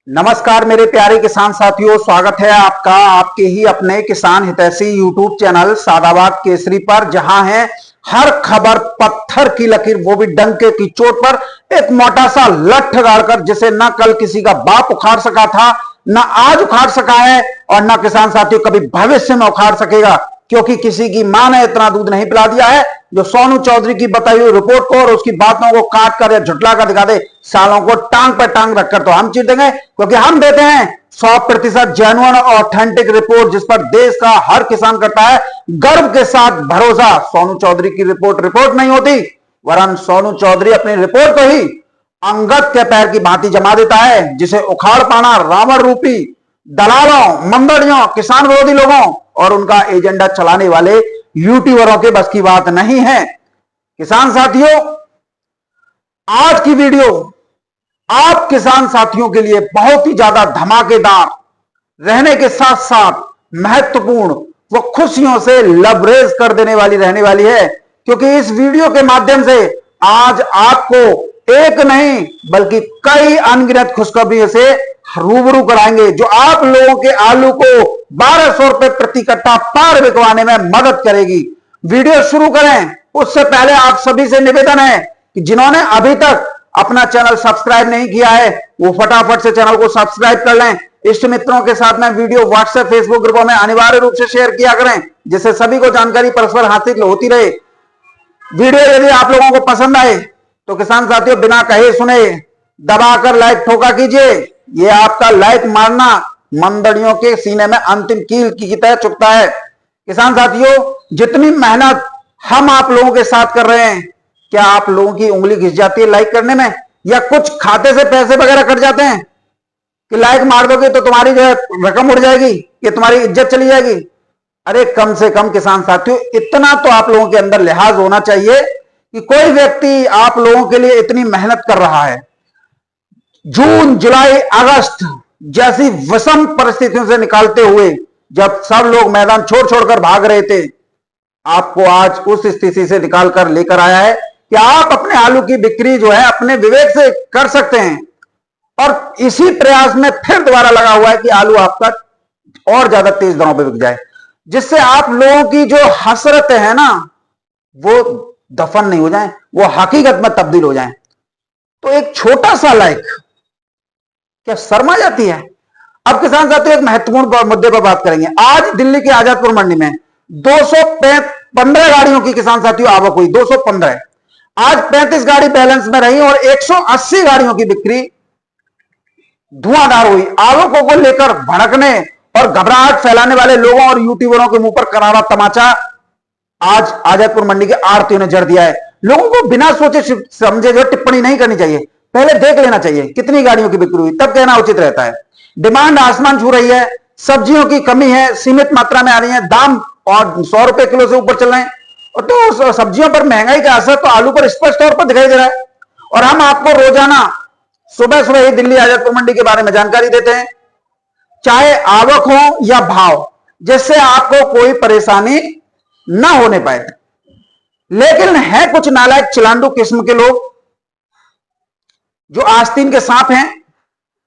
नमस्कार मेरे प्यारे किसान साथियों, स्वागत है आपका आपके ही अपने किसान हितैषी यूट्यूब चैनल सादाबाद केसरी पर, जहां है हर खबर पत्थर की लकीर, वो भी डंके की चोट पर। एक मोटा सा लठ गाड़कर, जिसे न कल किसी का बाप उखाड़ सका था, न आज उखाड़ सका है और न किसान साथियों कभी भविष्य में उखाड़ सकेगा, क्योंकि किसी की मां ने इतना दूध नहीं पिला दिया है जो सोनू चौधरी की बताई हुई रिपोर्ट को और उसकी बातों को काट कर या झुटला कर दिखा दे। सालों को टांग पर टांग रखकर तो हम चीर देंगे, क्योंकि हम देते हैं 100% जेन्युइन और ऑथेंटिक रिपोर्ट, जिस पर देश का हर किसान करता है गर्व के साथ भरोसा। सोनू चौधरी की रिपोर्ट नहीं होती, वरन सोनू चौधरी अपनी रिपोर्ट को ही अंगद के पैर की भांति जमा देता है, जिसे उखाड़ पाना रावण रूपी दलालों, मंदड़ियों, किसान विरोधी लोगों और उनका एजेंडा चलाने वाले यूट्यूबरों के बस की बात नहीं है। किसान साथियों, आज की वीडियो आप किसान साथियों के लिए बहुत ही ज्यादा धमाकेदार रहने के साथ साथ महत्वपूर्ण व खुशियों से लबरेज कर देने वाली रहने वाली है, क्योंकि इस वीडियो के माध्यम से आज आपको एक नहीं बल्कि कई अनगिनत खुशखबरियों से रूबरू कराएंगे, जो आप लोगों के आलू को 1200 रुपए प्रति कट्टा पार बिकवाने में मदद करेगी। वीडियो शुरू करें उससे पहले आप सभी से निवेदन है कि जिन्होंने अभी तक अपना चैनल सब्सक्राइब नहीं किया है, वो फटाफट से चैनल को सब्सक्राइब कर लें। इष्ट मित्रों के साथ में वीडियो व्हाट्सएप फेसबुक ग्रुपों में अनिवार्य रूप से शेयर किया करें, जिससे सभी को जानकारी परस्पर हासिल होती रहे। वीडियो यदि आप लोगों को पसंद आए तो किसान साथियों, बिना कहे सुने दबाकर लाइक ठोका कीजिए। ये आपका लाइक मारना मंदड़ियों के सीने में अंतिम कील की तरह चुभता है। किसान साथियों, जितनी मेहनत हम आप लोगों के साथ कर रहे हैं, क्या आप लोगों की उंगली घिस जाती है लाइक करने में, या कुछ खाते से पैसे वगैरह कट जाते हैं कि लाइक मार दोगे तो तुम्हारी जो है रकम उड़ जाएगी, कि तुम्हारी इज्जत चली जाएगी? अरे कम से कम किसान साथियों, इतना तो आप लोगों के अंदर लिहाज होना चाहिए कि कोई व्यक्ति आप लोगों के लिए इतनी मेहनत कर रहा है, जून जुलाई अगस्त जैसी विषम परिस्थितियों से निकालते हुए, जब सब लोग मैदान छोड़ छोड़कर भाग रहे थे, आपको आज उस स्थिति से निकालकर लेकर आया है कि आप अपने आलू की बिक्री जो है अपने विवेक से कर सकते हैं। और इसी प्रयास में फिर दोबारा लगा हुआ है कि आलू आपका और ज्यादा तेज दरों पर बिक जाए, जिससे आप लोगों की जो हसरत है ना, वो दफन नहीं हो जाए, वो हकीकत में तब्दील हो जाए। तो एक छोटा सा लाइक क्या शर्मा जाती है? अब किसान साथियों, एक महत्वपूर्ण मुद्दे पर बात करेंगे। आज दिल्ली के आजादपुर मंडी में 215 गाड़ियों की किसान साथियों आवक हुई। 215। आज 35 गाड़ी बैलेंस में रही और 180 गाड़ियों की बिक्री धुआंधार हुई। आवकों को लेकर भड़कने और घबराहट फैलाने वाले लोगों और यूट्यूबरों के मुंह पर करारा तमाचा आज आजादपुर मंडी के आड़तियों ने जड़ दिया है। लोगों को बिना सोचे समझे जो टिप्पणी नहीं करनी चाहिए, पहले देख लेना चाहिए कितनी गाड़ियों की बिक्री हुई, तब कहना उचित रहता है। डिमांड आसमान छू रही है, सब्जियों की कमी है, सीमित मात्रा में आ रही है, दाम और 100 रुपए किलो से ऊपर चल रहे हैं, और तो सब्जियों पर महंगाई का असर तो आलू पर स्पष्ट तौर पर दिखाई दे रहा है। और हम आपको रोजाना सुबह सुबह ही दिल्ली आजादपुर मंडी के बारे में जानकारी देते हैं, चाहे आवक हो या भाव, जिससे आपको कोई परेशानी ना होने पाए। लेकिन है कुछ नालायक चिलांडू किस्म के लोग जो आस्तीन के सांप हैं,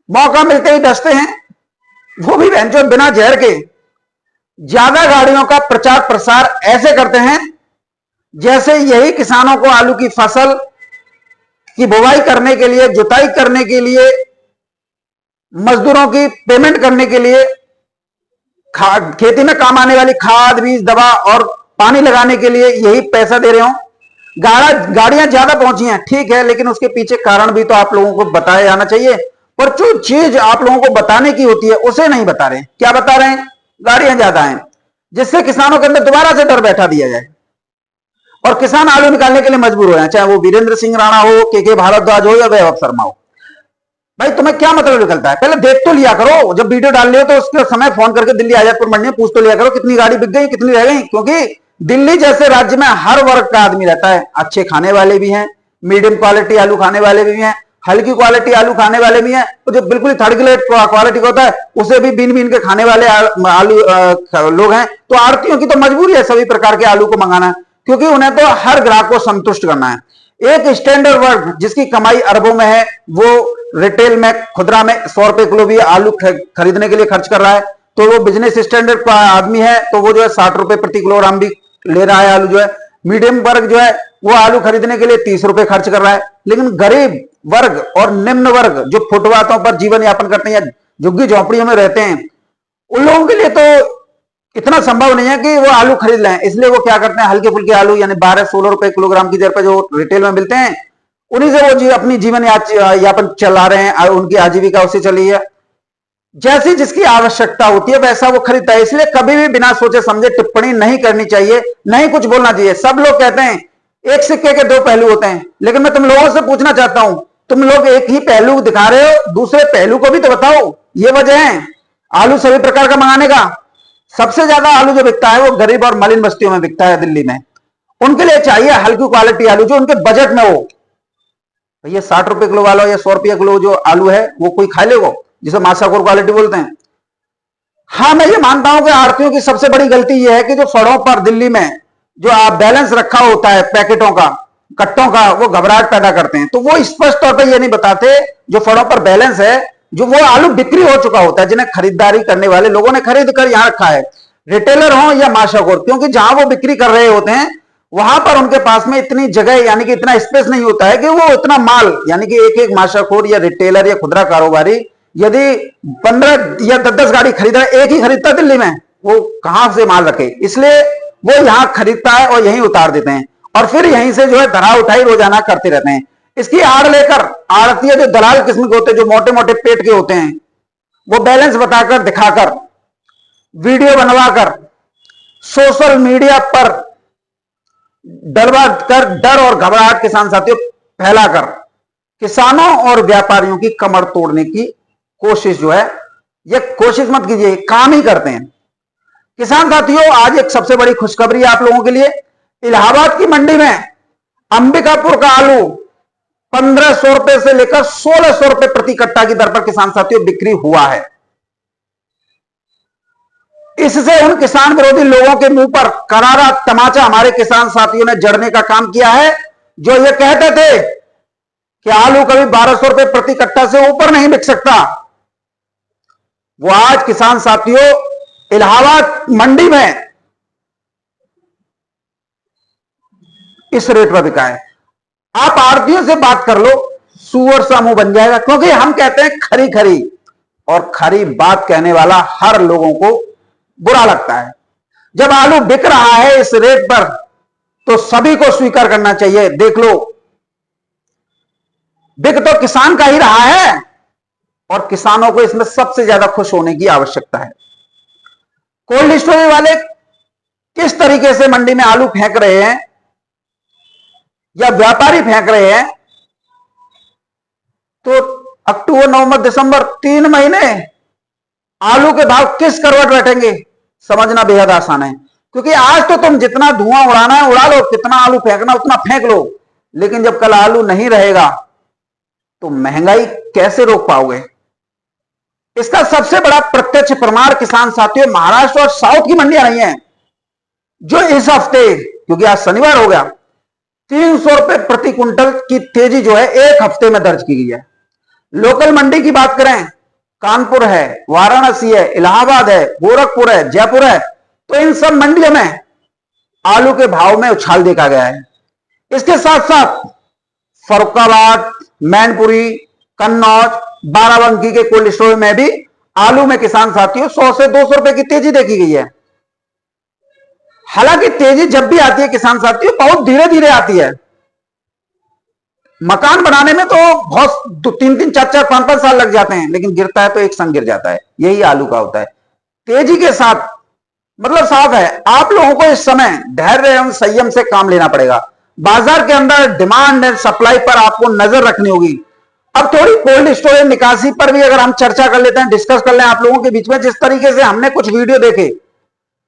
मौका मिलते ही डसते हैं, वो भी जो बिना जहर के ज्यादा गाड़ियों का प्रचार प्रसार ऐसे करते हैं जैसे यही किसानों को आलू की फसल की बुवाई करने के लिए, जुताई करने के लिए, मजदूरों की पेमेंट करने के लिए, खेती में काम आने वाली खाद, बीज, दवा और पानी लगाने के लिए यही पैसा दे रहे हो। गाड़ियां ज्यादा पहुंची हैं, ठीक है, लेकिन उसके पीछे कारण भी तो आप लोगों को बताया जाना चाहिए। पर जो चीज आप लोगों को बताने की होती है उसे नहीं बता रहे। क्या बता रहे हैं? गाड़ियां ज्यादा हैं, जिससे किसानों के अंदर दोबारा से डर बैठा दिया जाए और किसान आलू निकालने के लिए मजबूर हो जाए, चाहे वो वीरेंद्र सिंह राणा हो, के भारद्वाज हो या वैभव शर्मा हो। भाई तुम्हें क्या मतलब निकलता है? पहले देख तो लिया करो, जब वीडियो डाल लियो तो उसके समय फोन करके दिल्ली आजादपुर मंडी में पूछ तो लिया करो कितनी गाड़ी बिक गई, कितनी रह गई, क्योंकि दिल्ली जैसे राज्य में हर वर्ग का आदमी रहता है। अच्छे खाने वाले भी हैं, मीडियम क्वालिटी आलू खाने वाले भी हैं, हल्की क्वालिटी आलू खाने वाले भी हैं, तो जो बिल्कुल थर्ड ग्रेड क्वालिटी का होता है उसे भी बीन बीन के खाने वाले आलू लोग हैं। तो आड़तियों की तो मजबूरी है सभी प्रकार के आलू को मंगाना, क्योंकि उन्हें तो हर ग्राहक को संतुष्ट करना है। एक स्टैंडर्ड वर्ग जिसकी कमाई अरबों में है, वो रिटेल में, खुदरा में 100 रुपए किलो भी आलू खरीदने के लिए खर्च कर रहा है। तो वो बिजनेस स्टैंडर्ड का आदमी है तो वो जो है 60 रुपए प्रति किलोग्राम भी ले रहा है आलू जो है। मीडियम वर्ग जो है वो आलू खरीदने के लिए 30 रुपए खर्च कर रहा है। लेकिन गरीब वर्ग और निम्न वर्ग जो फुटपाथों पर जीवन यापन करते हैं या झुग्गी झोंपड़ियों में रहते हैं, उन लोगों के लिए तो इतना संभव नहीं है कि वो आलू खरीद लें। इसलिए वो क्या करते हैं, हल्के फुल्के आलू यानी 12-16 रुपए किलोग्राम की दर पर जो रिटेल में मिलते हैं, उन्हीं से वो अपनी जीवन यापन चला रहे हैं, उनकी आजीविका उसे चली है। जैसी जिसकी आवश्यकता होती है वैसा वो खरीदता है। इसलिए कभी भी बिना सोचे समझे टिप्पणी नहीं करनी चाहिए, नहीं कुछ बोलना चाहिए। सब लोग कहते हैं एक सिक्के के दो पहलू होते हैं, लेकिन मैं तुम लोगों से पूछना चाहता हूं, तुम लोग एक ही पहलू दिखा रहे हो, दूसरे पहलू को भी तो बताओ। ये वजह है आलू सभी प्रकार का मंगाने का। सबसे ज्यादा आलू जो बिकता है वो गरीब और मलिन बस्तियों में बिकता है दिल्ली में। उनके लिए चाहिए हल्की क्वालिटी आलू जो उनके बजट में हो। भैया 60 रुपए किलो वाला या 100 रुपया किलो जो आलू है वो कोई खा लेगा, जिसे मासाकोर क्वालिटी बोलते हैं। हाँ, मैं ये मानता हूं कि आड़तियों की सबसे बड़ी गलती यह है कि जो फड़ों पर दिल्ली में जो बैलेंस रखा होता है पैकेटों का, कट्टों का, वो घबराहट पैदा करते हैं। तो वो स्पष्ट तौर पर ये नहीं बताते जो फड़ों पर बैलेंस है, जो वो आलू बिक्री हो चुका होता है, जिन्हें खरीदारी करने वाले लोगों ने खरीद कर यहां रखा है, रिटेलर हो या माशाकोर। क्योंकि जहां वो बिक्री कर रहे होते हैं वहां पर उनके पास में इतनी जगह यानी कि इतना स्पेस नहीं होता है कि वो इतना माल यानी कि एक एक माशाखोर या रिटेलर या खुदरा कारोबारी यदि 15 या 10 गाड़ी खरीद रहा है, एक ही खरीदता दिल्ली में, वो कहां से माल रखे। इसलिए वो यहां खरीदता है और यहीं उतार देते हैं और फिर यहीं से जो है धरा उठाई रोजाना करते रहते हैं। इसकी आड़ लेकर आड़तीय जो दलाल किस्म के होते हैं, जो मोटे मोटे पेट के होते हैं, वो बैलेंस बताकर, दिखाकर, वीडियो बनवाकर, सोशल मीडिया पर डरवा कर डर और घबराहट किसान साथियों फैलाकर किसानों और व्यापारियों की कमर तोड़ने की कोशिश जो है, ये कोशिश मत कीजिए, काम ही करते हैं। किसान साथियों, आज एक सबसे बड़ी खुशखबरी है आप लोगों के लिए। इलाहाबाद की मंडी में अंबिकापुर का आलू 1500 रुपए से लेकर 1600 रुपए प्रति कट्टा की दर पर किसान साथियों बिक्री हुआ है। इससे उन किसान विरोधी लोगों के मुंह पर करारा तमाचा हमारे किसान साथियों ने जड़ने का काम किया है, जो ये कहते थे कि आलू कभी 1200 रुपए प्रति कट्टा से ऊपर नहीं बिक सकता। वो आज किसान साथियों इलाहाबाद मंडी में इस रेट पर बिका है। आप आड़तियों से बात कर लो, सुअर सा मुंह बन जाएगा। क्योंकि हम कहते हैं खरी खरी, और खरी बात कहने वाला हर लोगों को बुरा लगता है। जब आलू बिक रहा है इस रेट पर तो सभी को स्वीकार करना चाहिए, देख लो बिक तो किसान का ही रहा है और किसानों को इसमें सबसे ज्यादा खुश होने की आवश्यकता है। कोल्ड स्टोरेज वाले किस तरीके से मंडी में आलू फेंक रहे हैं या व्यापारी फेंक रहे हैं, तो अक्टूबर, नवंबर, दिसंबर 3 महीने आलू के भाव किस करवट बैठेंगे समझना बेहद आसान है। क्योंकि आज तो तुम जितना धुआं उड़ाना है उड़ा लो, कितना आलू फेंकना उतना फेंक लो, लेकिन जब कल आलू नहीं रहेगा तो महंगाई कैसे रोक पाओगे। इसका सबसे बड़ा प्रत्यक्ष प्रमाण किसान साथियों महाराष्ट्र और साउथ की मंडियां रही हैं, जो इस हफ्ते, क्योंकि आज शनिवार हो गया, 300 रुपए प्रति क्विंटल की तेजी जो है एक हफ्ते में दर्ज की गई है। लोकल मंडी की बात करें, कानपुर है, वाराणसी है, इलाहाबाद है, गोरखपुर है, जयपुर है, तो इन सब मंडियों में आलू के भाव में उछाल देखा गया है। इसके साथ साथ फरुखाबाद, मैनपुरी, कन्नौज, बाराबंकी के कोल्ड स्टोर में भी आलू में किसान साथियों 100 से 200 रुपए की तेजी देखी गई है। हालांकि तेजी जब भी आती है किसान साथियों बहुत धीरे धीरे आती है। मकान बनाने में तो बहुत 3-3, 4-4, 5-5 साल लग जाते हैं, लेकिन गिरता है तो एक संग गिर जाता है। यही आलू का होता है। तेजी के साथ मतलब साफ है, आप लोगों को इस समय धैर्य एवं संयम से काम लेना पड़ेगा। बाजार के अंदर डिमांड एंड सप्लाई पर आपको नजर रखनी होगी। अब थोड़ी कोल्ड स्टोरेज निकासी पर भी अगर हम चर्चा कर लेते हैं, डिस्कस कर लें आप लोगों के बीच में। जिस तरीके से हमने कुछ वीडियो देखे,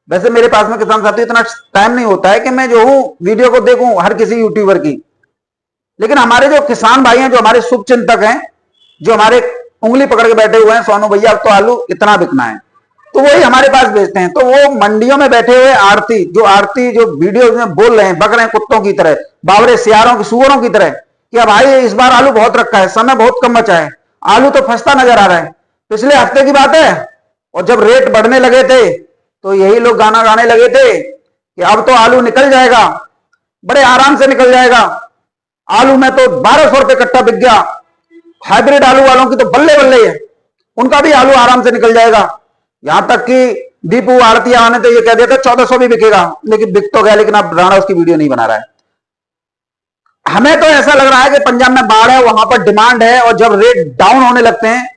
वैसे मेरे पास में किसान साथी इतना टाइम नहीं होता है कि मैं जो हूं वीडियो को देखूं हर किसी यूट्यूबर की, लेकिन हमारे जो किसान भाई हैं, जो हमारे शुभ चिंतक हैं, जो हमारे उंगली पकड़ के बैठे हुए हैं, सोनू भैया अब तो आलू इतना बिकना है, तो वही हमारे पास बेचते हैं। तो वो मंडियों में बैठे हुए आड़ती जो वीडियो में बोल रहे हैं, बक रहे हैं कुत्तों की तरह, बावरे सियारों की, सुअरों की तरह कि अब भाई इस बार आलू बहुत रखा है, समय बहुत कम बचा है, आलू तो फंसता नजर आ रहा है। पिछले हफ्ते की बात है, और जब रेट बढ़ने लगे थे तो यही लोग गाना गाने लगे थे कि अब तो आलू निकल जाएगा, बड़े आराम से निकल जाएगा। आलू में तो 1200 रुपए कट्टा बिक गया। हाइब्रिड आलू वालों की तो बल्ले बल्ले है, उनका भी आलू आराम से निकल जाएगा। यहां तक कि दीपू आड़ती आने तो ये कह दिया था 1400 भी बिकेगा, लेकिन बिक तो गया, लेकिन अब राणा उसकी वीडियो नहीं बना रहा है। हमें तो ऐसा लग रहा है कि पंजाब में बाढ़ है, वहां पर डिमांड है, और जब रेट डाउन होने लगते हैं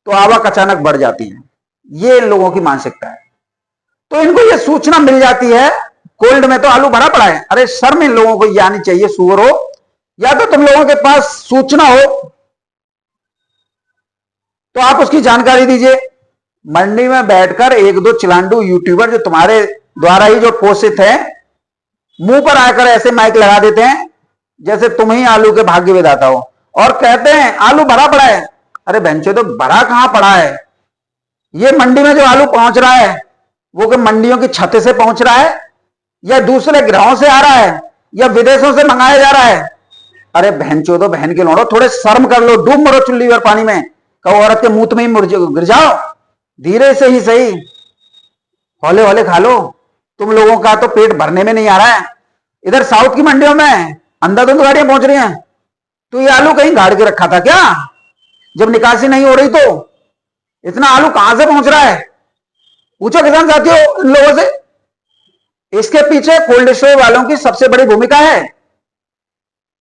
तो आवक अचानक बढ़ जाती है। ये इन लोगों की मानसिकता है। तो इनको ये सूचना मिल जाती है कोल्ड में तो आलू भरा पड़ा है। अरे शर्म इन लोगों को ये आनी चाहिए, सुअर हो, या तो तुम लोगों के पास सूचना हो तो आप उसकी जानकारी दीजिए। मंडी में बैठकर एक दो चिलांडू यूट्यूबर जो तुम्हारे द्वारा ही जो पोषित है, मुंह पर आकर ऐसे माइक लगा देते हैं जैसे तुम ही आलू के भाग्य विधाता हो, और कहते हैं आलू भरा पड़ा है। अरे बेंचो, तो भरा कहां पड़ा है? ये मंडी में जो आलू पहुंच रहा है वो कि मंडियों की छत से पहुंच रहा है, या दूसरे ग्रहों से आ रहा है, या विदेशों से मंगाया जा रहा है? अरे बहनचो, तो बहन के लोड़ो, थोड़े शर्म कर लो, डूब मरो चुल्ली भर पानी में, कहो औरत के मुंह में ही गिर जाओ, धीरे से ही सही, हौले हौले खा लो। तुम लोगों का तो पेट भरने में नहीं आ रहा है। इधर साउथ की मंडियों में अंधाधुंध गाड़ियां पहुंच रही हैं, तो ये आलू कहीं गाड़ के रखा था क्या? जब निकासी नहीं हो रही तो इतना आलू कहां से पहुंच रहा है? पूछो किसान साथियों इन लोगों से। इसके पीछे कोल्ड स्टोर वालों की सबसे बड़ी भूमिका है।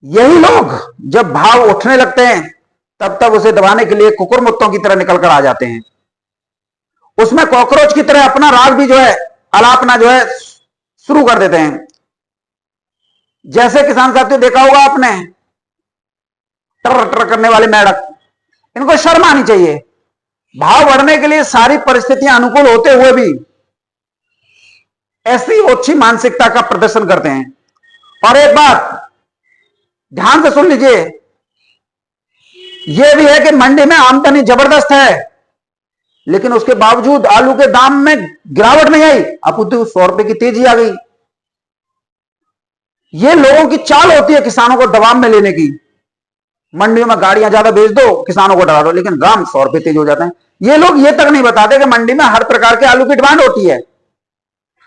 यही लोग जब भाव उठने लगते हैं तब तक उसे दबाने के लिए कुकुरमुत्तों की तरह निकलकर आ जाते हैं। उसमें कॉकरोच की तरह अपना राग भी जो है, अलापना जो है शुरू कर देते हैं। जैसे किसान साथियों देखा होगा आपने, टर टर करने वाले मेढक, इनको शर्म आनी चाहिए। भाव बढ़ने के लिए सारी परिस्थितियां अनुकूल होते हुए भी ऐसी ओछी मानसिकता का प्रदर्शन करते हैं। और एक बात ध्यान से सुन लीजिए, यह भी है कि मंडी में आमदनी जबरदस्त है, लेकिन उसके बावजूद आलू के दाम में गिरावट नहीं आई, अपितु 100 रुपए की तेजी आ गई। यह लोगों की चाल होती है किसानों को दबाव में लेने की। मंडियों में गाड़ियां ज्यादा बेच दो, किसानों को डरा दो, लेकिन दाम 100 रुपए तेज हो जाते हैं। ये लोग ये तक नहीं बताते कि मंडी में हर प्रकार के आलू की डिमांड होती है।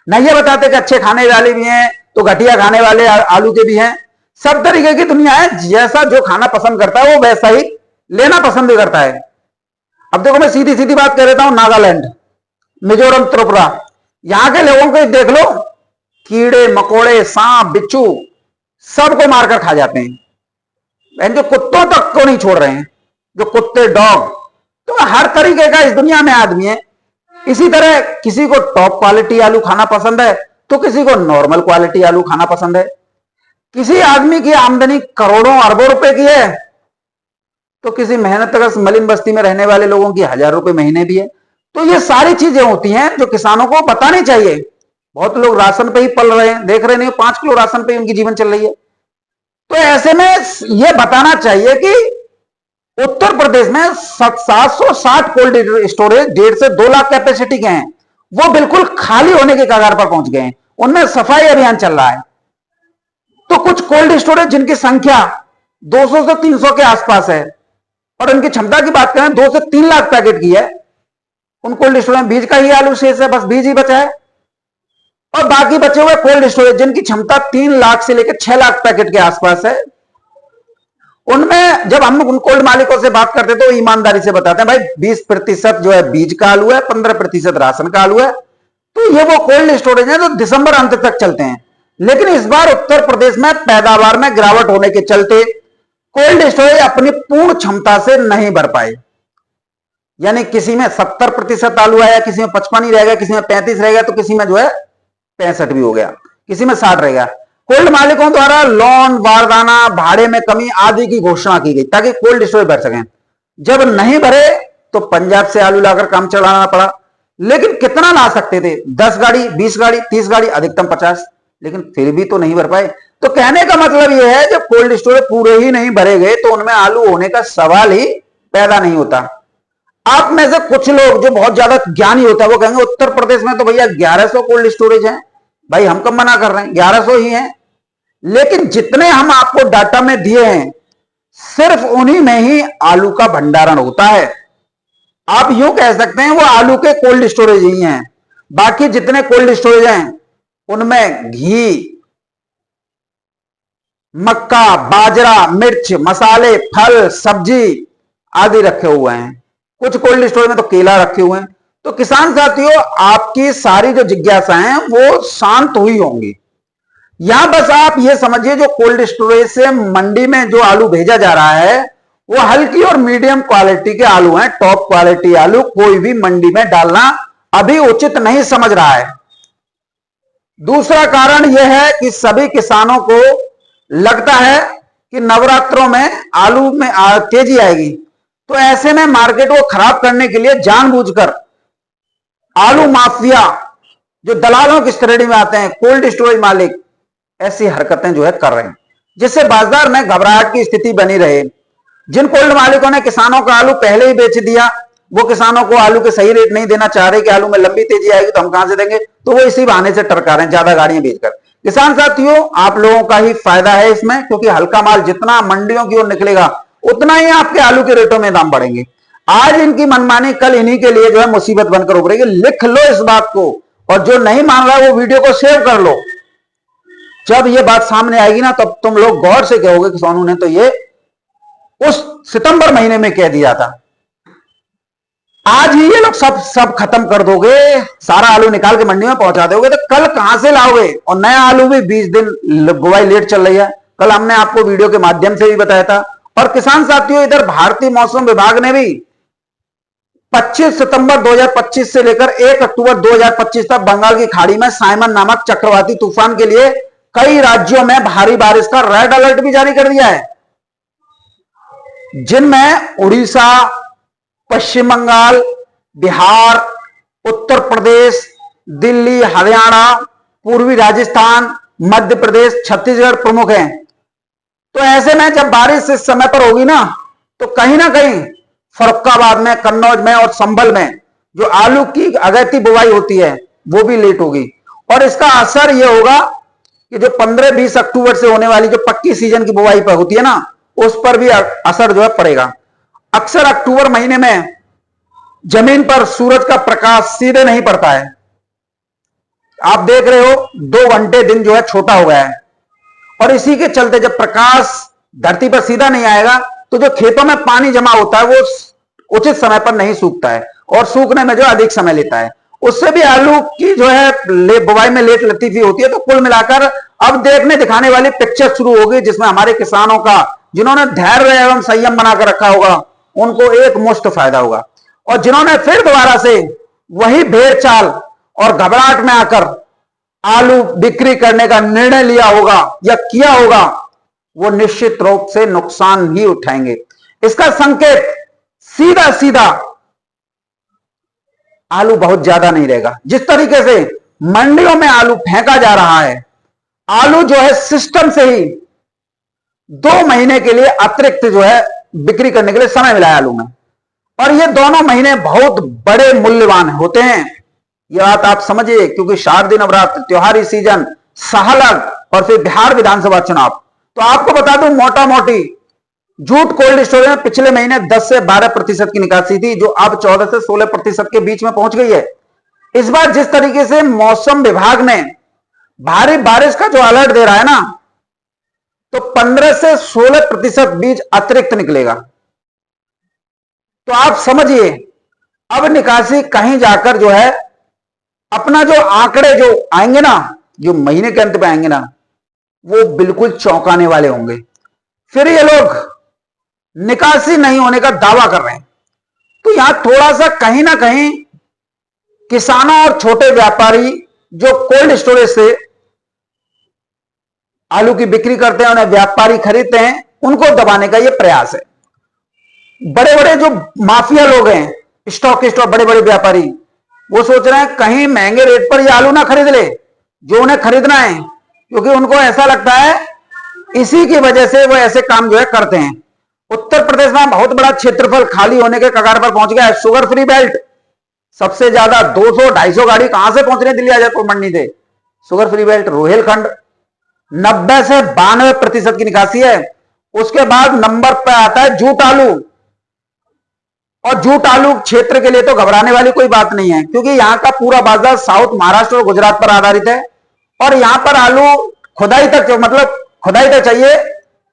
नहीं ये बताते कि अच्छे खाने वाले भी हैं तो घटिया खाने वाले आलू के भी हैं। सब तरीके की दुनिया है, जैसा जो खाना पसंद करता है वो वैसा ही लेना पसंद भी करता है। अब देखो मैं सीधी सीधी बात कह देता हूं, नागालैंड, मिजोरम, त्रिपुरा, यहां के लोगों को देख लो, कीड़े मकोड़े, सांप बिच्छू सबको मारकर खा जाते हैं। जो कुत्तों तक को नहीं छोड़ रहे हैं, जो कुत्ते डॉग, तो हर तरीके का इस दुनिया में आदमी है। इसी तरह किसी को टॉप क्वालिटी आलू खाना पसंद है तो किसी को नॉर्मल क्वालिटी आलू खाना पसंद है। किसी आदमी की आमदनी करोड़ों अरबों रुपए की है तो किसी मेहनतकश मलिन बस्ती में रहने वाले लोगों की 1000 रुपए महीने भी है। तो ये सारी चीजें होती हैं जो किसानों को बतानी चाहिए। बहुत लोग राशन पे ही पल रहे हैं, देख रहे नहीं, 5 किलो राशन पे उनकी जीवन चल रही है। तो ऐसे में यह बताना चाहिए कि उत्तर प्रदेश में 760 कोल्ड स्टोरेज 1.5 से 2 लाख कैपेसिटी के हैं, वो बिल्कुल खाली होने के कगार पर पहुंच गए हैं। उनमें सफाई अभियान चल रहा है। तो कुछ कोल्ड स्टोरेज जिनकी संख्या 200 से 300 के आसपास है और उनकी क्षमता की बात करें 2 से 3 लाख पैकेट की है, उन कोल्ड स्टोरेज में बीज का ही आलू शेष है, बस बीज ही बचा है। और बाकी बचे हुए कोल्ड स्टोरेज जिनकी क्षमता 3 लाख से लेकर 6 लाख पैकेट के आसपास है, उनमें जब हम उन कोल्ड मालिकों से बात करते तो ईमानदारी से बताते हैं भाई 20% जो है बीज का आलू है, 15% राशन का आलू है। तो ये वो कोल्ड स्टोरेज है जो दिसंबर अंत तक चलते हैं। लेकिन इस बार उत्तर प्रदेश में पैदावार में गिरावट होने के चलते कोल्ड स्टोरेज अपनी पूर्ण क्षमता से नहीं भर पाए। यानी किसी में 70% आलू आया, किसी में 55 ही रह गया, किसी में 35 रह गया, तो किसी में जो है 65 भी हो गया, किसी में 60 रह गया। कोल्ड मालिकों द्वारा लोन, बारदाना, भाड़े में कमी आदि की घोषणा की गई ताकि कोल्ड स्टोरेज भर सकें। जब नहीं भरे तो पंजाब से आलू लाकर काम चलाना पड़ा। लेकिन कितना ला सकते थे? 10 गाड़ी, 20 गाड़ी, 30 गाड़ी, अधिकतम 50, लेकिन फिर भी तो नहीं भर पाए। तो कहने का मतलब यह है जब कोल्ड स्टोरेज पूरे ही नहीं भरे गए तो उनमें आलू होने का सवाल ही पैदा नहीं होता। आप में से कुछ लोग जो बहुत ज्यादा ज्ञानी होता है वो कहेंगे उत्तर प्रदेश में तो भैया 1100 कोल्ड स्टोरेज है। भाई हम कब मना कर रहे हैं, 1100 ही है। लेकिन जितने हम आपको डाटा में दिए हैं सिर्फ उन्हीं में ही आलू का भंडारण होता है। आप यूं कह सकते हैं वो आलू के कोल्ड स्टोरेज ही हैं। बाकी जितने कोल्ड स्टोरेज हैं उनमें घी, मक्का, बाजरा, मिर्च, मसाले, फल, सब्जी आदि रखे हुए हैं। कुछ कोल्ड स्टोरेज में तो केला रखे हुए हैं। तो किसान साथियों, आपकी सारी जो जिज्ञासा है वो शांत हुई होंगी। यहां बस आप ये समझिए जो कोल्ड स्टोरेज से मंडी में जो आलू भेजा जा रहा है वो हल्की और मीडियम क्वालिटी के आलू हैं। टॉप क्वालिटी आलू कोई भी मंडी में डालना अभी उचित नहीं समझ रहा है। दूसरा कारण यह है कि सभी किसानों को लगता है कि नवरात्रों में आलू में तेजी आएगी, तो ऐसे में मार्केट को खराब करने के लिए जानबूझकर आलू माफिया जो दलालों की श्रेणी में आते हैं, कोल्ड स्टोरेज मालिक, ऐसी हरकतें जो है कर रहे हैं, जिससे बाजार में घबराहट की स्थिति बनी रहे। जिन कोल्ड मालिकों ने किसानों का आलू पहले ही बेच दिया, वो किसानों को आलू के सही रेट नहीं देना चाह रहे कि आलू में लंबी तेजी आएगी तो हम कहां से देंगे, तो वो इसी बहाने से टरका रहे हैं ज्यादा गाड़ियां बेचकर। किसान साथियों, आप लोगों का ही फायदा है इसमें, क्योंकि हल्का माल जितना मंडियों की ओर निकलेगा उतना ही आपके आलू के रेटों में दाम बढ़ेंगे। आज इनकी मनमानी कल इन्हीं के लिए जो है मुसीबत बनकर उभरेगी। लिख लो इस बात को, और जो नहीं मान रहा वो वीडियो को सेव कर लो। जब ये बात सामने आएगी ना तब तुम लोग गौर से कहोगे कि सोनू ने तो ये उस सितंबर महीने में कह दिया था। आज ही ये लोग सब खत्म कर दोगे, सारा आलू निकाल के मंडी में पहुंचा दोगे, तो कल कहां से लाओगे। और नया आलू भी 20 दिन बुआई लेट चल रही है, कल हमने आपको वीडियो के माध्यम से भी बताया था। और किसान साथियों, इधर भारतीय मौसम विभाग ने भी 25 सितंबर 2025 से लेकर 1 अक्टूबर 2025 तक बंगाल की खाड़ी में साइमन नामक चक्रवाती तूफान के लिए कई राज्यों में भारी बारिश का रेड अलर्ट भी जारी कर दिया है, जिनमें उड़ीसा, पश्चिम बंगाल, बिहार, उत्तर प्रदेश, दिल्ली, हरियाणा, पूर्वी राजस्थान, मध्य प्रदेश, छत्तीसगढ़ प्रमुख हैं। तो ऐसे में जब बारिश इस समय पर होगी ना कहीं फर्रुखाबाद में, कन्नौज में और संभल में जो आलू की अगैती बुवाई होती है वो भी लेट होगी। और इसका असर यह होगा कि जो 15-20 अक्टूबर से होने वाली जो पक्की सीजन की बुवाई पर होती है ना, उस पर भी असर जो है पड़ेगा। अक्सर अक्टूबर महीने में जमीन पर सूरज का प्रकाश सीधे नहीं पड़ता है। आप देख रहे हो 2 घंटे दिन जो है छोटा हो गया है, और इसी के चलते जब प्रकाश धरती पर सीधा नहीं आएगा तो जो खेतों में पानी जमा होता है वो उचित समय पर नहीं सूखता है, और सूखने में जो अधिक समय लेता है, उससे भी आलू की जो है बुवाई में लेट लतीफी होती है। तो कुल मिलाकर अब देखने दिखाने वाली पिक्चर शुरू होगी, जिसमें हमारे किसानों का, जिन्होंने धैर्य एवं संयम बनाकर रखा होगा, उनको एक मुश्त फायदा होगा। और जिन्होंने फिर दोबारा से वही भेड़ चाल और घबराहट में आकर आलू बिक्री करने का निर्णय लिया होगा या किया होगा, वो निश्चित रूप से नुकसान ही उठाएंगे। इसका संकेत सीधा सीधा आलू बहुत ज्यादा नहीं रहेगा। जिस तरीके से मंडियों में आलू फेंका जा रहा है, आलू जो है सिस्टम से ही 2 महीने के लिए अतिरिक्त जो है बिक्री करने के लिए समय मिला है आलू में, और ये दोनों महीने बहुत बड़े मूल्यवान होते हैं। ये बात आप समझिए, क्योंकि शारदीय नवरात्र, त्योहारी सीजन, सहलग और फिर बिहार विधानसभा चुनाव। तो आपको बता दूं, मोटा मोटी जूट कोल्ड स्टोरेज में पिछले महीने 10 से 12% की निकासी थी, जो अब 14 से 16% के बीच में पहुंच गई है। इस बार जिस तरीके से मौसम विभाग ने भारी बारिश का जो अलर्ट दे रहा है ना, तो 15 से 16% बीज अतिरिक्त निकलेगा। तो आप समझिए, अब निकासी कहीं जाकर जो है अपना जो आंकड़े जो आएंगे ना, जो महीने के अंत पे आएंगे ना, वो बिल्कुल चौंकाने वाले होंगे। फिर ये लोग निकासी नहीं होने का दावा कर रहे हैं। तो यहां थोड़ा सा कहीं ना कहीं किसानों और छोटे व्यापारी जो कोल्ड स्टोरेज से आलू की बिक्री करते हैं, उन्हें व्यापारी खरीदते हैं, उनको दबाने का यह प्रयास है। बड़े बड़े जो माफिया लोग हैं, स्टॉकिस्ट और बड़े बड़े व्यापारी, वो सोच रहे हैं कहीं महंगे रेट पर ये आलू ना खरीद ले जो उन्हें खरीदना है, क्योंकि उनको ऐसा लगता है इसी की वजह से वो ऐसे काम जो है करते हैं। उत्तर प्रदेश में बहुत बड़ा क्षेत्रफल खाली होने के कगार पर पहुंच गया है। शुगर फ्री बेल्ट, सबसे ज्यादा 200-250 गाड़ी कहां से पहुंच रही है? दिल्ली आजादपुर मंडी से। शुगर फ्री बेल्ट रोहिलखंड 90 से 92% की निकासी है। उसके बाद नंबर पर आता है जूट आलू, और जूट आलू क्षेत्र के लिए तो घबराने वाली कोई बात नहीं है, क्योंकि यहां का पूरा बाजार साउथ महाराष्ट्र और गुजरात पर आधारित है, और यहां पर आलू खुदाई तक, मतलब खुदाई तक चाहिए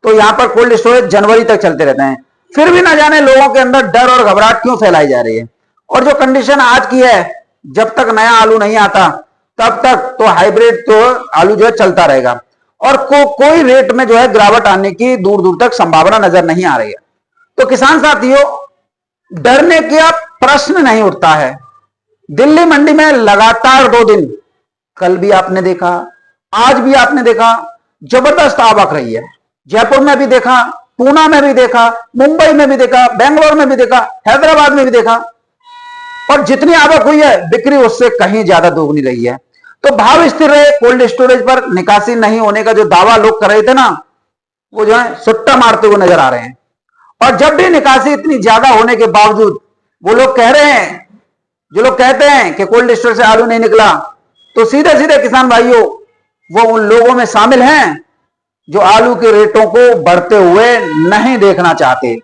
तो यहां पर कोल्ड स्टोरेज जनवरी तक चलते रहते हैं। फिर भी ना जाने लोगों के अंदर डर और घबराहट क्यों फैलाई जा रही है। और जो कंडीशन आज की है, जब तक नया आलू नहीं आता तब तक तो हाइब्रिड तो आलू जो है चलता रहेगा, और कोई रेट में जो है गिरावट आने की दूर दूर तक संभावना नजर नहीं आ रही है। तो किसान साथियों, डरने का प्रश्न नहीं उठता है। दिल्ली मंडी में लगातार 2 दिन, कल भी आपने देखा, आज भी आपने देखा, जबरदस्त आवक रही है। जयपुर में भी देखा, पूना में भी देखा, मुंबई में भी देखा, बेंगलोर में भी देखा, हैदराबाद में भी देखा, और जितनी आवक हुई है बिक्री उससे कहीं ज्यादा दोगुनी रही है। तो भाव स्थिर रहे। कोल्ड स्टोरेज पर निकासी नहीं होने का जो दावा लोग कर रहे थे ना, वो जो है सुट्टा मारते हुए नजर आ रहे हैं। और जब भी निकासी इतनी ज्यादा होने के बावजूद वो लोग कह रहे हैं, जो लोग कहते हैं कि कोल्ड स्टोरेज से आलू नहीं निकला, तो सीधे सीधे किसान भाइयों वो उन लोगों में शामिल हैं जो आलू के रेटों को बढ़ते हुए नहीं देखना चाहते।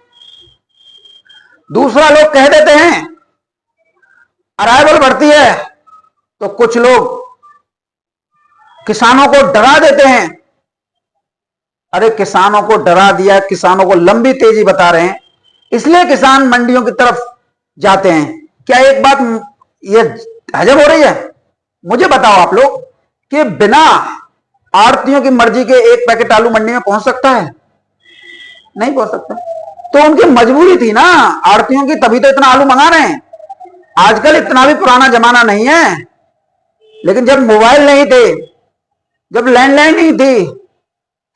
दूसरा, लोग कह देते हैं अराइवल बढ़ती है तो कुछ लोग किसानों को डरा देते हैं। अरे किसानों को डरा दिया, किसानों को लंबी तेजी बता रहे हैं, इसलिए किसान मंडियों की तरफ जाते हैं। क्या एक बात ये हजम हो रही है? मुझे बताओ आप लोग कि बिना आड़तियों की मर्जी के एक पैकेट आलू मंडी में पहुंच सकता है? नहीं पहुंच सकता। तो उनकी मजबूरी थी ना आड़तियों की, तभी तो इतना आलू मंगा रहे हैं। आजकल इतना भी पुराना जमाना नहीं है, लेकिन जब मोबाइल नहीं थे, जब लैंडलाइन नहीं थी,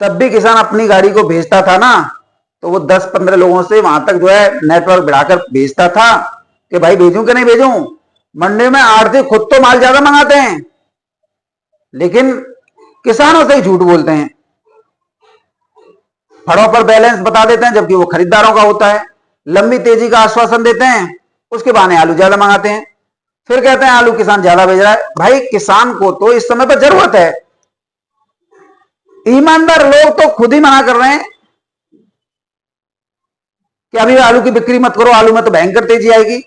तब भी किसान अपनी गाड़ी को भेजता था ना, तो वो 10-15 लोगों से वहां तक जो है नेटवर्क बढ़ाकर भेजता था कि भाई भेजूं कि नहीं भेजूं। मंडी में आड़ती खुद तो माल ज्यादा मंगाते हैं, लेकिन किसानों से ही झूठ बोलते हैं। फड़ों पर बैलेंस बता देते हैं, जबकि वो खरीदारों का होता है। लंबी तेजी का आश्वासन देते हैं, उसके बहाने आलू ज्यादा मंगाते हैं। फिर कहते हैं आलू किसान ज्यादा भेज रहा है। भाई किसान को तो इस समय पर जरूरत है। ईमानदार लोग तो खुद ही मना कर रहे हैं कि अभी आलू की बिक्री मत करो, आलू में तो भयंकर तेजी आएगी।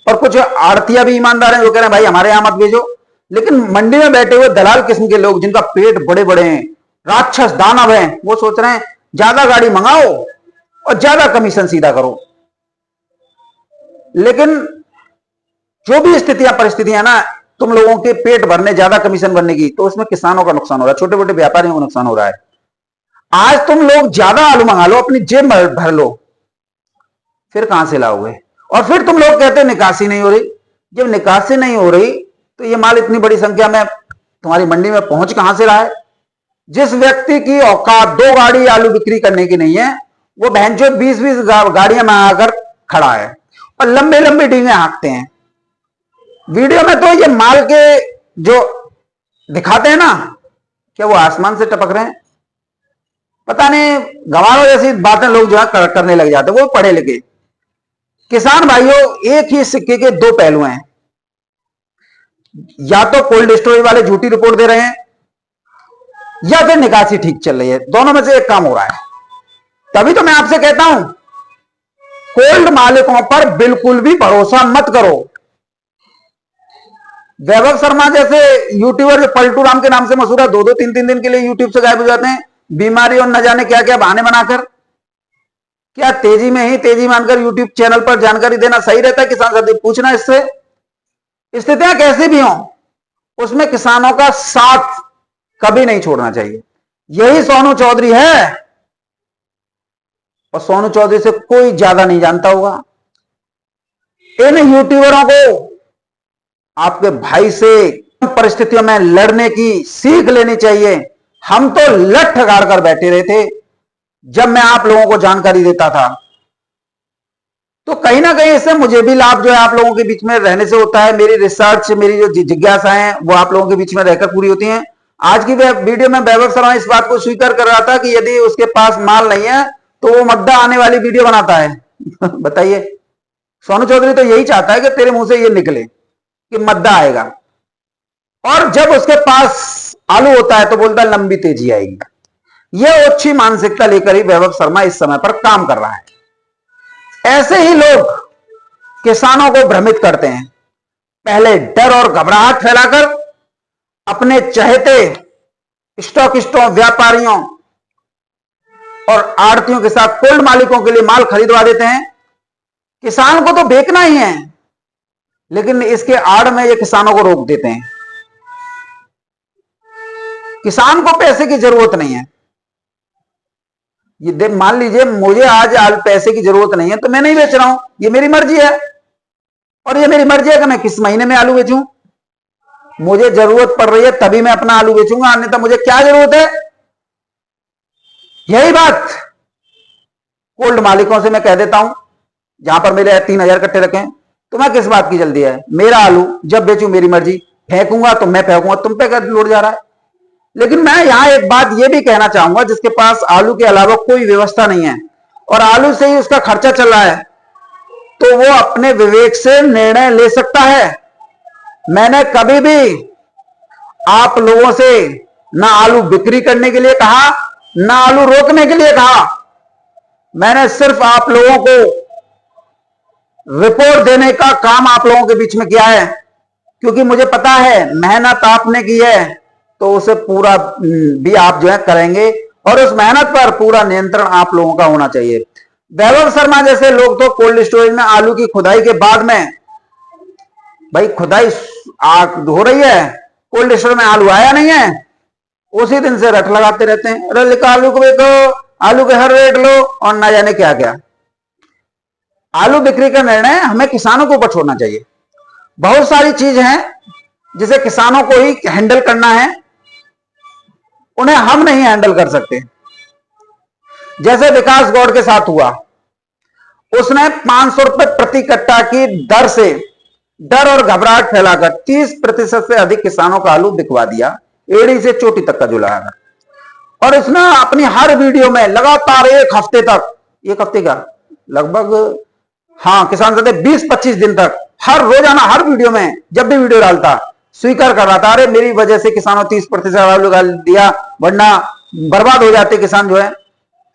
और कुछ आड़तिया भी ईमानदार हैं जो कह रहे हैं भाई हमारे यहां मत भेजो। लेकिन मंडी में बैठे हुए दलाल किस्म के लोग, जिनका पेट बड़े बड़े हैं, राक्षस दानव हैं, वो सोच रहे हैं ज्यादा गाड़ी मंगाओ और ज्यादा कमीशन सीधा करो। लेकिन जो भी स्थितियां परिस्थितियां ना तुम लोगों के पेट भरने, ज्यादा कमीशन भरने की, तो उसमें किसानों का नुकसान हो रहा है, छोटे मोटे व्यापारियों को नुकसान हो रहा है। आज तुम लोग ज्यादा आलू मंगा लो, अपनी जेब भर लो, फिर कहां से लाओगे? और फिर तुम लोग कहते हैं निकासी नहीं हो रही। जब निकासी नहीं हो रही तो ये माल इतनी बड़ी संख्या में तुम्हारी मंडी में पहुंच कहां से रहा है? जिस व्यक्ति की औकात 2 गाड़ी आलू बिक्री करने की नहीं है, वो बहनचोद 20-20 गाड़ियां मंगाकर खड़ा है और लंबे लंबे डींगे हाँकते हैं। वीडियो में तो ये माल के जो दिखाते हैं ना, क्या वो आसमान से टपक रहे हैं? पता नहीं, गंवारों जैसी बातें लोग जो है करने लग जाते हैं, वो पढ़े लिखे। किसान भाइयों, एक ही सिक्के के 2 पहलू हैं। या तो कोल्ड स्टोरेज वाले झूठी रिपोर्ट दे रहे हैं, या फिर निकासी ठीक चल रही है। दोनों में से एक काम हो रहा है। तभी तो मैं आपसे कहता हूं, कोल्ड मालिकों पर बिल्कुल भी भरोसा मत करो। वैभव शर्मा जैसे यूट्यूबर जो पलटू राम के नाम से मशहूर है, 2-2, 3-3 दिन के लिए यूट्यूब से गायब हो जाते हैं, बीमारी और न जाने क्या क्या बहाने बनाकर। क्या तेजी में ही तेजी मानकर यूट्यूब चैनल पर जानकारी देना सही रहता है? किसान साथी पूछना, इससे स्थितियां कैसी भी हों, उसमें किसानों का साथ कभी नहीं छोड़ना चाहिए। यही सोनू चौधरी है, और सोनू चौधरी से कोई ज्यादा नहीं जानता होगा। इन यूट्यूबरों को आपके भाई से परिस्थितियों में लड़ने की सीख लेनी चाहिए। हम तो लठ गाड़ कर बैठे रहे थे जब मैं आप लोगों को जानकारी देता था, तो कहीं ना कहीं इससे मुझे भी लाभ जो है आप लोगों के बीच में रहने से होता है। मेरी रिसर्च, मेरी जो जिज्ञासाएं हैं वो आप लोगों के बीच में रहकर पूरी होती हैं। आज की वीडियो में वैभव शर्मा इस बात को स्वीकार कर रहा था कि यदि उसके पास माल नहीं है तो वो मद्दा आने वाली वीडियो बनाता है। बताइए, सोनू चौधरी तो यही चाहता है कि तेरे मुंह से ये निकले कि मद्दा आएगा, और जब उसके पास आलू होता है तो बोलता है लंबी तेजी आएगी। यह ओछी मानसिकता लेकर ही वैभव शर्मा इस समय पर काम कर रहा है। ऐसे ही लोग किसानों को भ्रमित करते हैं, पहले डर और घबराहट फैलाकर अपने चहेते स्टॉकिस्टों, व्यापारियों और आड़तियों के साथ कोल्ड मालिकों के लिए माल खरीदवा देते हैं। किसान को तो बेचना ही है, लेकिन इसके आड़ में ये किसानों को रोक देते हैं। किसान को पैसे की जरूरत नहीं है। ये मान लीजिए मुझे आज पैसे की जरूरत नहीं है तो मैं नहीं बेच रहा हूं, ये मेरी मर्जी है। और ये मेरी मर्जी है कि मैं किस महीने में आलू बेचूं। मुझे जरूरत पड़ रही है तभी मैं अपना आलू बेचूंगा, अन्यथा मुझे क्या जरूरत है। यही बात कोल्ड मालिकों से मैं कह देता हूं, जहां पर मेरे 3000 कट्टे रखे हैं, तुम्हें किस बात की जल्दी है। मेरा आलू जब बेचूं मेरी मर्जी, फेंकूंगा तो मैं फेंकूंगा, तुम पे क्या लोड जा रहा है। लेकिन मैं यहां एक बात यह भी कहना चाहूंगा, जिसके पास आलू के अलावा कोई व्यवस्था नहीं है और आलू से ही उसका खर्चा चल रहा है, तो वो अपने विवेक से निर्णय ले सकता है। मैंने कभी भी आप लोगों से ना आलू बिक्री करने के लिए कहा, ना आलू रोकने के लिए कहा। मैंने सिर्फ आप लोगों को रिपोर्ट देने का काम आप लोगों के बीच में किया है, क्योंकि मुझे पता है मेहनत आपने की है तो उसे पूरा भी आप जो है करेंगे, और उस मेहनत पर पूरा नियंत्रण आप लोगों का होना चाहिए। वैभव शर्मा जैसे लोग तो कोल्ड स्टोरेज में आलू की खुदाई के बाद में, भाई खुदाई हो रही है, कोल्ड स्टोरेज में आलू आया नहीं है, उसी दिन से रट लगाते रहते हैं, अरे लिखा आलू को बेचो, आलू के हर रेट लो, और ना जाने क्या क्या। आलू बिक्री का निर्णय हमें किसानों के ऊपर छोड़ना चाहिए। बहुत सारी चीज हैं जिसे किसानों को ही हैंडल करना है, उन्हें हम नहीं हैंडल कर सकते। जैसे विकास गौड़ के साथ हुआ, उसने 500 रुपए प्रति कट्टा की दर से डर और घबराहट फैलाकर 30% से अधिक किसानों का आलू बिकवा दिया, एड़ी से चोटी तक का जुलाया। और उसने अपनी हर वीडियो में लगातार एक हफ्ते तक, एक हफ्ते का लगभग, हाँ किसान से 20-25 दिन तक हर रोजाना हर वीडियो में जब भी वीडियो डालता स्वीकार कर रहा था, अरे मेरी वजह से किसानों 30% आलू दिया, वरना बर्बाद हो जाते किसान जो है।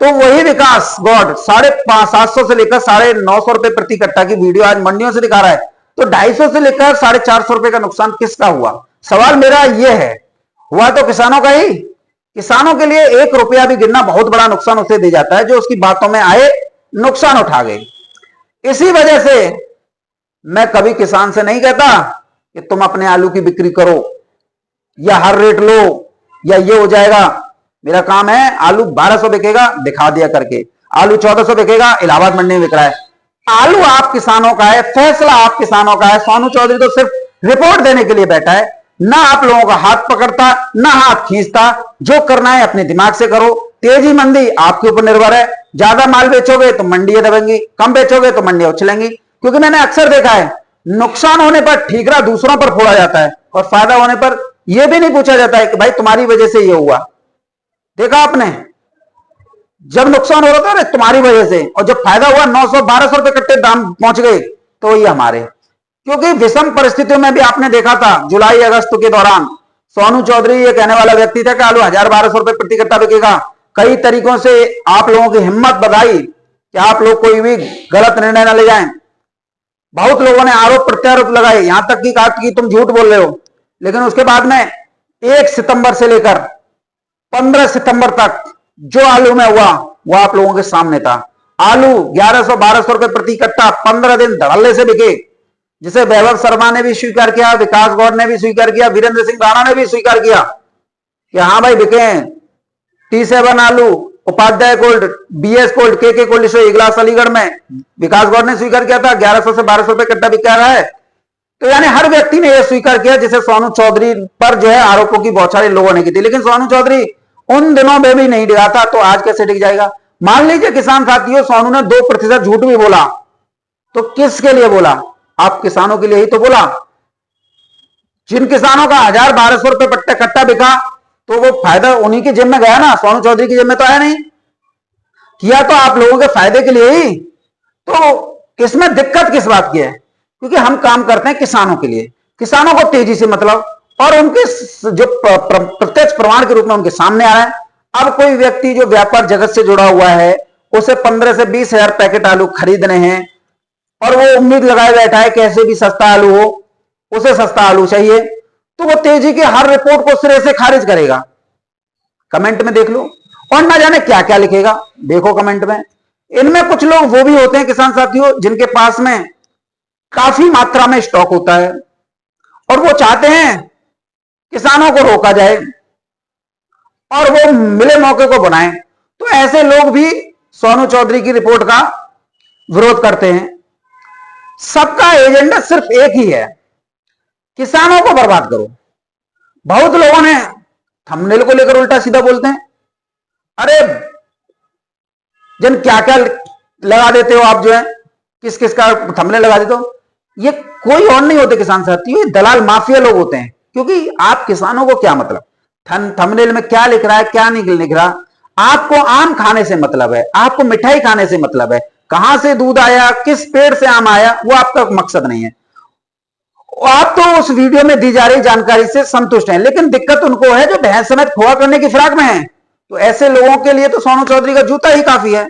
तो वही विकास गौड़ 750 से लेकर 950 रुपए प्रति कट्टा की वीडियो आज मंडियों से दिखा रहा है, तो 250 से लेकर 450 रुपए का नुकसान किसका हुआ। सवाल मेरा यह है, हुआ तो किसानों का ही। किसानों के लिए 1 रुपया भी गिरना बहुत बड़ा नुकसान उसे दे जाता है जो उसकी बातों में आए नुकसान उठा गए। इसी वजह से मैं कभी किसान से नहीं कहता कि तुम अपने आलू की बिक्री करो या हर रेट लो या ये हो जाएगा। मेरा काम है, आलू 1200 बिकेगा दिखा दिया करके, आलू 1400 बिकेगा इलाहाबाद मंडी में बिक रहा है। आलू आप किसानों का है, फैसला आप किसानों का है। सोनू चौधरी तो सिर्फ रिपोर्ट देने के लिए बैठा है, ना आप लोगों का हाथ पकड़ता ना हाथ खींचता। जो करना है अपने दिमाग से करो। तेजी मंदी आपके ऊपर निर्भर है, ज्यादा माल बेचोगे तो मंडियां दबेंगी, कम बेचोगे तो मंडियां उछलेंगी। क्योंकि मैंने अक्सर देखा है, नुकसान होने पर ठीकरा दूसरों पर फोड़ा जाता है और फायदा होने पर यह भी नहीं पूछा जाता है कि भाई तुम्हारी वजह से यह हुआ। देखा आपने, जब नुकसान हो रहा था अरे तुम्हारी वजह से, और जब फायदा हुआ 900-1200 रुपए कट्टे दाम पहुंच गए तो ये हमारे। क्योंकि विषम परिस्थितियों में भी आपने देखा था जुलाई अगस्त के दौरान सोनू चौधरी ये कहने वाला व्यक्ति था कि आलू 1000-1200 रुपए प्रति कट्टा बिकेगा। कई तरीकों से आप लोगों की हिम्मत बढ़ाई कि आप लोग कोई भी गलत निर्णय न ले जाएं। बहुत लोगों ने आरोप प्रत्यारोप लगाए, यहां तक की कहा कि तुम झूठ बोल रहे हो। लेकिन उसके बाद में 1 सितंबर से लेकर 15 सितंबर तक जो आलू में हुआ वो आप लोगों के सामने था। आलू 1100-1200 रुपए प्रति कट्टा 15 दिन धड़ल्ले से बिके, जिसे वैभव शर्मा ने भी स्वीकार किया, विकास गौड़ ने भी स्वीकार किया, वीरेंद्र सिंह राणा ने भी स्वीकार किया कि हाँ भाई बिके हैं। T7 आलू, उपाध्याय कोल्ड, BS कोल्ड, के कोल्ड स्टोर इगलास अलीगढ़ में विकास गौड़ ने स्वीकार किया था 1100 से 1200 रुपए कट्टा बिक रहा है। तो यानी हर व्यक्ति ने यह स्वीकार किया जिसे सोनू चौधरी पर जो है आरोपों की बौछारें लोगों ने की थी। लेकिन सोनू चौधरी उन दिनों में भी नहीं डिगा था, तो आज कैसे डिग जाएगा। मान लीजिए किसान साथियों सोनू ने 2% झूठ भी बोला, तो किसके लिए बोला? आप किसानों के लिए ही तो बोला। जिन किसानों का 1000-1200 रुपए कट्टा बिका तो वो फायदा उन्हीं की जेब में गया ना, सोनू चौधरी की जेब में तो आया नहीं। किया तो आप लोगों के फायदे के लिए ही, तो इसमें दिक्कत किस बात की है? क्योंकि हम काम करते हैं किसानों के लिए, किसानों को तेजी से मतलब, और उनके जो प्रत्यक्ष प्रमाण के रूप में उनके सामने आ रहा है। अब कोई व्यक्ति जो व्यापार जगत से जुड़ा हुआ है, उसे 15 से 20 हजार पैकेट आलू खरीदने हैं और वो उम्मीद लगाए बैठा है कैसे भी सस्ता आलू हो, उसे सस्ता आलू चाहिए, तो वो तेजी की हर रिपोर्ट को सिरे से खारिज करेगा। कमेंट में देख लो, और ना जाने क्या क्या लिखेगा, देखो कमेंट में। इनमें कुछ लोग वो भी होते हैं किसान साथियों जिनके पास में काफी मात्रा में स्टॉक होता है और वो चाहते हैं किसानों को रोका जाए और वो मिले मौके को बनाए। तो ऐसे लोग भी सोनू चौधरी की रिपोर्ट का विरोध करते हैं। सबका एजेंडा सिर्फ एक ही है, किसानों को बर्बाद करो। बहुत लोगों ने थंबनेल को लेकर उल्टा सीधा बोलते हैं, अरे जन क्या क्या लगा देते हो आप, जो है किस किस का थंबनेल लगा देते हो। ये कोई और नहीं होते किसान साथी, ये दलाल माफिया लोग होते हैं। क्योंकि आप किसानों को क्या मतलब, थंबनेल में क्या लिख रहा है क्या नहीं लिख रहा, आपको आम खाने से मतलब है, आपको मिठाई खाने से मतलब है, कहां से दूध आया किस पेड़ से आम आया वो आपका मकसद नहीं है। आप तो उस वीडियो में दी जा रही जानकारी से संतुष्ट हैं, लेकिन दिक्कत उनको है जो भैंस समेत खोआ करने की फिराक में है। तो ऐसे लोगों के लिए तो सोनू चौधरी का जूता ही काफी है।